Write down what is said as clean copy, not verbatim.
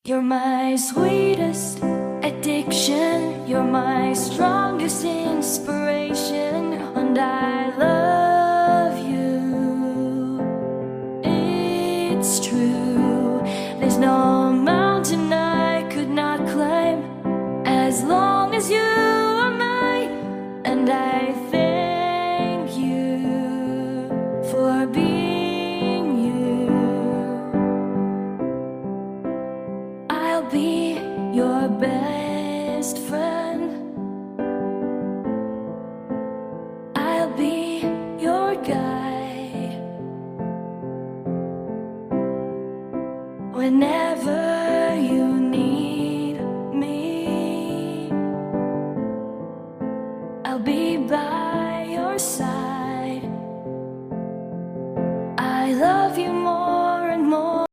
You're my sweetest addiction, you're my strongest inspiration, and I love you. It's true, there's no mountain I could not climb as long as you are mine, and I thank you for being you. I'll be your best friend. I'll be your guide whenever